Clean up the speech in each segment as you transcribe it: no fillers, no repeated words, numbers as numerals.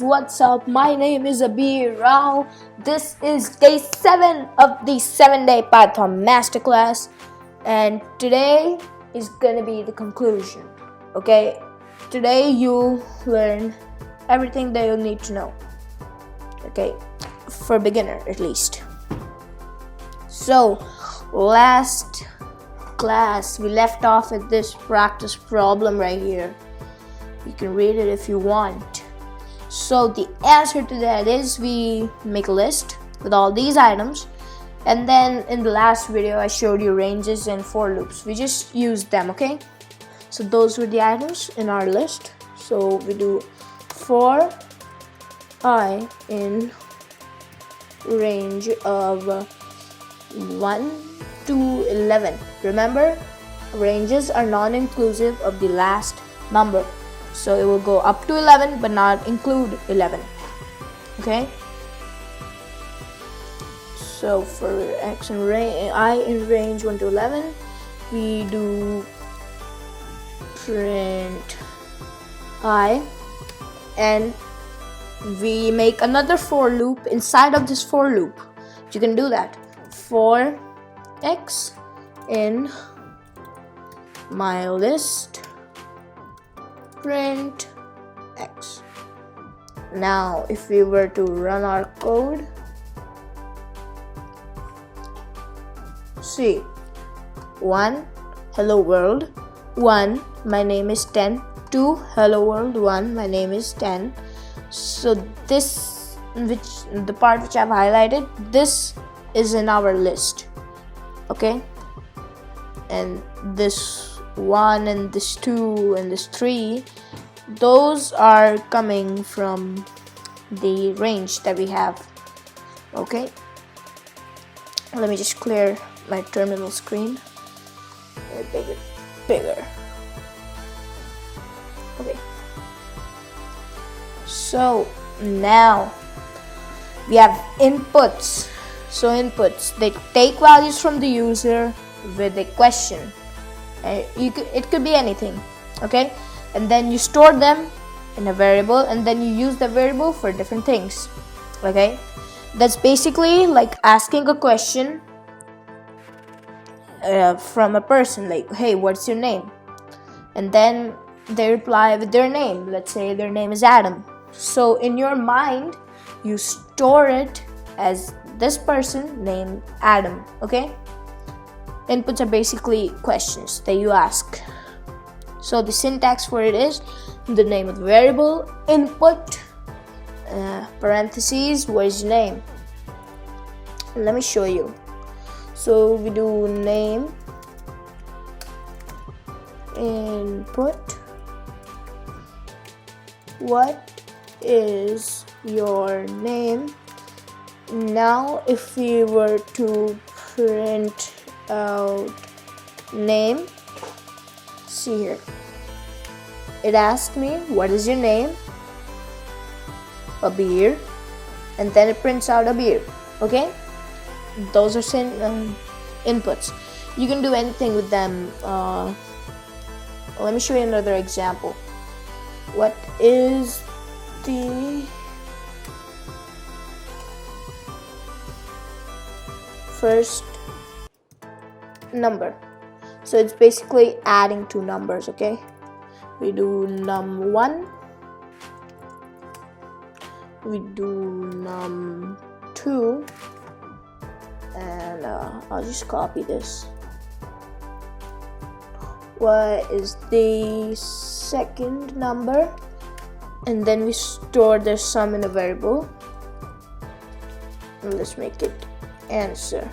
what's up? My name is Abeer. This is day 7 of the 7-day Python masterclass, and today is gonna be the conclusion. Okay, today you learn everything that you need to know. Okay, for beginner at least. So, last class we left off at this practice problem right here. You can read it if you want. So the answer to that is we make a list with all these items, and then in the last video I showed you ranges and for loops. We just used them, okay? So those were the items in our list. So we do for I in range of 1 to 11. Remember, ranges are non-inclusive of the last number. So it will go up to 11 but not include 11. Okay? So for x and I in range 1 to 11, we do print I, and we make another for loop inside of this for loop. You can do that. For x in my list, print x. Now if we were to run our code, see 1 hello world 1 my name is 10, 2 hello world 1 my name is 10. So this, the part which I've highlighted, this is in our list, okay? And this 1 and this 2 and this 3, those are coming from the range that we have. Okay, let me just clear my terminal screen. Make it bigger. Okay, so now we have inputs. So inputs, they take values from the user with a question. It could be anything, okay? And then you store them in a variable, and then you use the variable for different things, okay? That's basically like asking a question from a person, like, hey, what's your name? And then they reply with their name. Let's say their name is Adam. So in your mind, you store it as this person named Adam, okay? Inputs are basically questions that you ask. So the syntax for it is the name of the variable, input, parentheses, what is your name? Let me show you. So we do name, input, what is your name? Now if we were to print out name, see here, it asked me what is your name, Abeer, and then it prints out Abeer. Okay, those are inputs. You can do anything with them. Let me show you another example. What is the first number? So it's basically adding two numbers, okay? We do num1, we do num2, and I'll just copy this. What is the second number? And then we store the sum in a variable. And let's make it answer.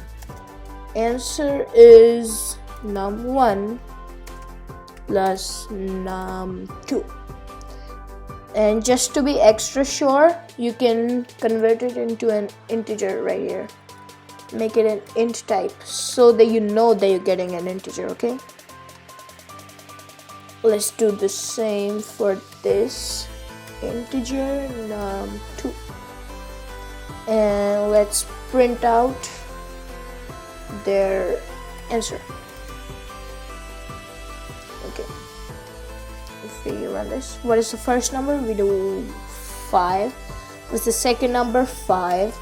Answer is num1 plus num2. And just to be extra sure, you can convert it into an integer right here. Make it an int type so that you know that you're getting an integer, okay? Let's do the same for this integer num2. And let's print out their answer. Okay, if we run this, what is the first number? We do 5 plus the second number 5,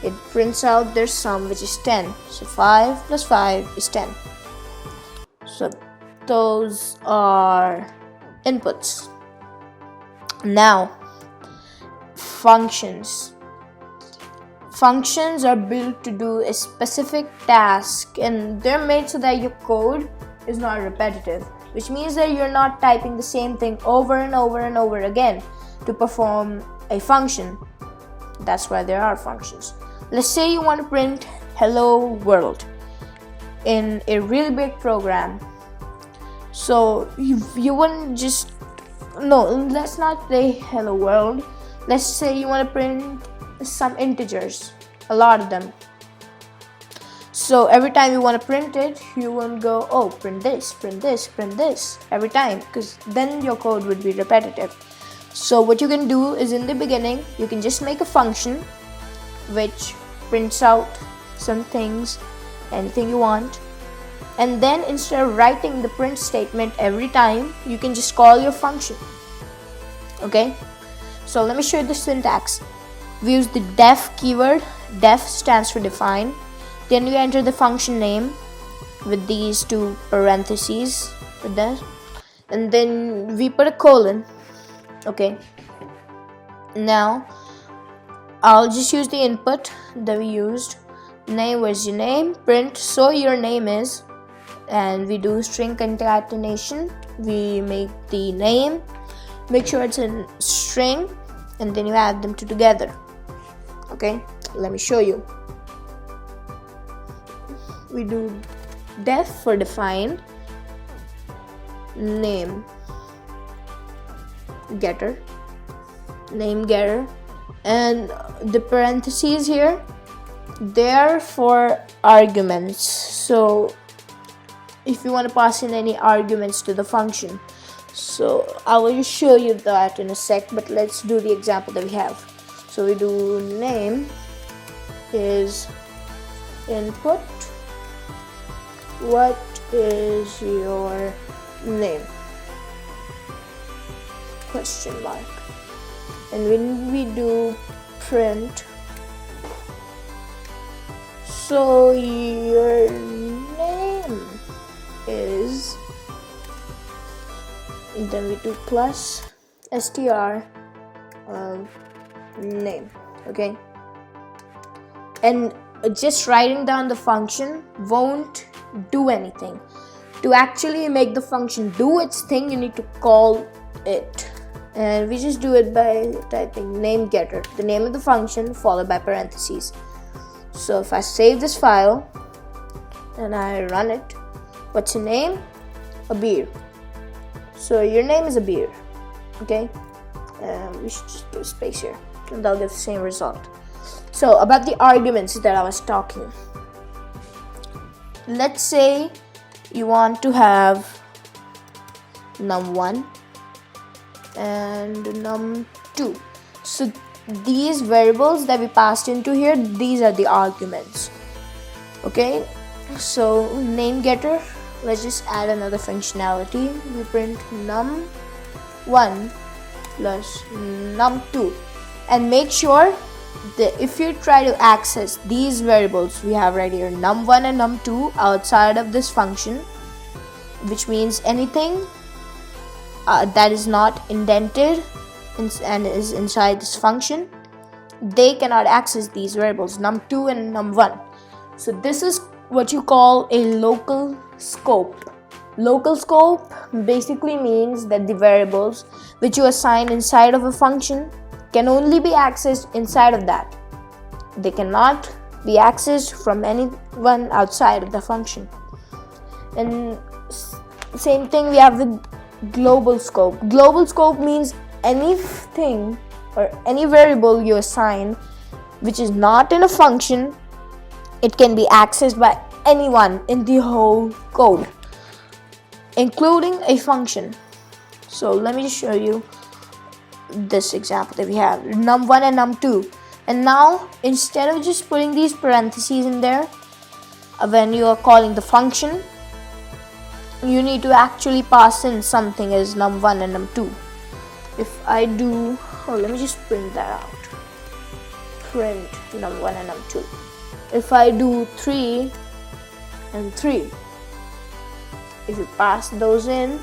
it prints out their sum, which is 10. So 5 plus 5 is 10. So those are inputs. Now, functions. Functions are built to do a specific task, and they're made so that your code is not repetitive, which means that you're not typing the same thing over and over and over again to perform a function. That's why there are functions. Let's say you want to print hello world in a really big program. So you wouldn't just, no, let's not say hello world. Let's say you want to print some integers, a lot of them. So every time you want to print it, you won't go, oh, print this, print this, print this every time, because then your code would be repetitive. So what you can do is, in the beginning, you can just make a function which prints out some things, anything you want, and then instead of writing the print statement every time, you can just call your function. Okay, so let me show you the syntax. We use the def keyword. Def stands for define. Then you enter the function name with these two parentheses with that, and then we put a colon. Okay, now I'll just use the input that we used. Name, where's your name? Print, so your name is, and we do string concatenation. We make the name, make sure it's in string, and then you add them together. Okay, let me show you. We do def for define, name getter, name getter, and the parentheses here, they're for arguments. So if you want to pass in any arguments to the function, so I will just show you that in a sec, but let's do the example that we have. So we do name is input, what is your name, question mark, and when we do print, so your name is, and then we do plus str name. Okay, and just writing down the function won't do anything. To actually make the function do its thing, you need to call it, and we just do it by typing name getter, the name of the function, followed by parentheses. So if I save this file and I run it, what's your name? Abeer. So your name is Abeer. Okay, we should just do a space here, and that'll give the same result. So about the arguments that I was talking, let's say you want to have num1 and num2. So these variables that we passed into here, these are the arguments. Okay, so name getter, let's just add another functionality. We print num1 plus num2, and make sure that if you try to access these variables we have right here, num1 and num2, outside of this function, which means anything that is not indented and is inside this function, they cannot access these variables, num2 and num1. So this is what you call a local scope. Local scope basically means that the variables which you assign inside of a function can only be accessed inside of that. They cannot be accessed from anyone outside of the function. And same thing we have with global scope. Global scope means anything or any variable you assign which is not in a function, it can be accessed by anyone in the whole code, including a function. So let me just show you this example that we have, num1 and num2. And now instead of just putting these parentheses in there when you are calling the function, you need to actually pass in something as num1 and num2. if I do, oh, let me just print that out. Print num1 and num2. If I do 3 and 3, if you pass those in,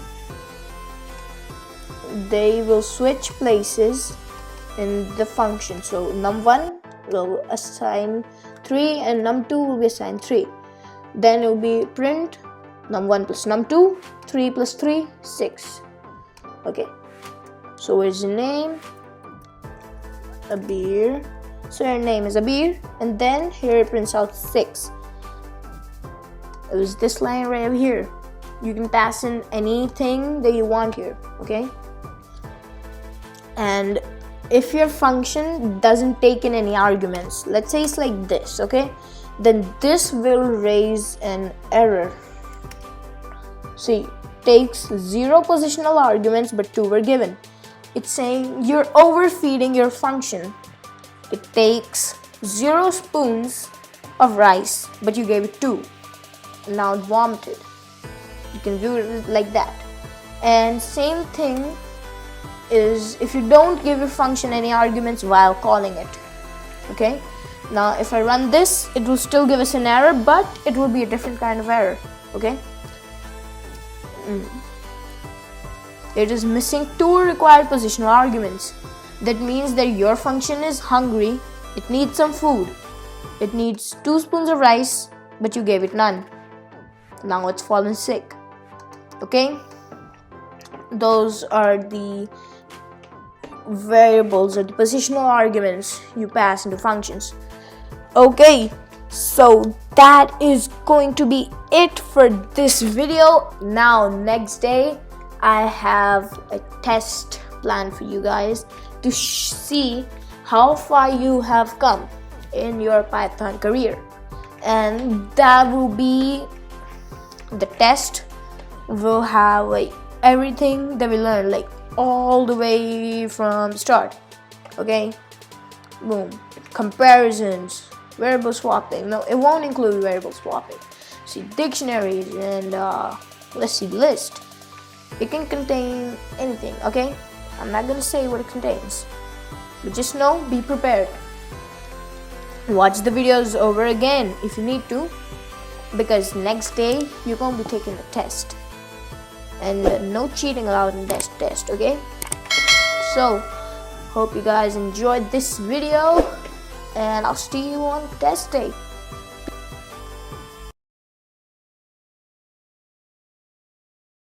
they will switch places in the function. So num1 will assign 3 and num2 will be assigned 3. Then it will be print num1 plus num2, 3 plus 3, 6. Okay, so where's the name? Abeer. So your name is Abeer, and then here it prints out 6. It was this line right over here. You can pass in anything that you want here, okay? And if your function doesn't take in any arguments, let's say it's like this, okay? Then this will raise an error. See, takes 0 positional arguments, but 2 were given. It's saying you're overfeeding your function. It takes 0 spoons of rice, but you gave it 2. Now it vomited. You can do it like that. And same thing is if you don't give your function any arguments while calling it. Okay? Now if I run this, it will still give us an error, but it will be a different kind of error. Okay? It is missing 2 required positional arguments. That means that your function is hungry. It needs some food. It needs 2 spoons of rice, but you gave it none. Now it's fallen sick. Okay? Those are the variables or the positional arguments you pass into functions. Okay, so that is going to be it for this video. Now next day I have a test planned for you guys to see how far you have come in your Python career, and that will be the test. Will have like everything that we learned, like all the way from the start. Okay, boom, comparisons, variable swapping. No, it won't include variable swapping. See, dictionaries, and let's see, list. It can contain anything. Okay, I'm not gonna say what it contains, but just know, be prepared. Watch the videos over again if you need to, because next day you're gonna be taking a test, and no cheating allowed in this test. Okay, so hope you guys enjoyed this video, and I'll see you on test day.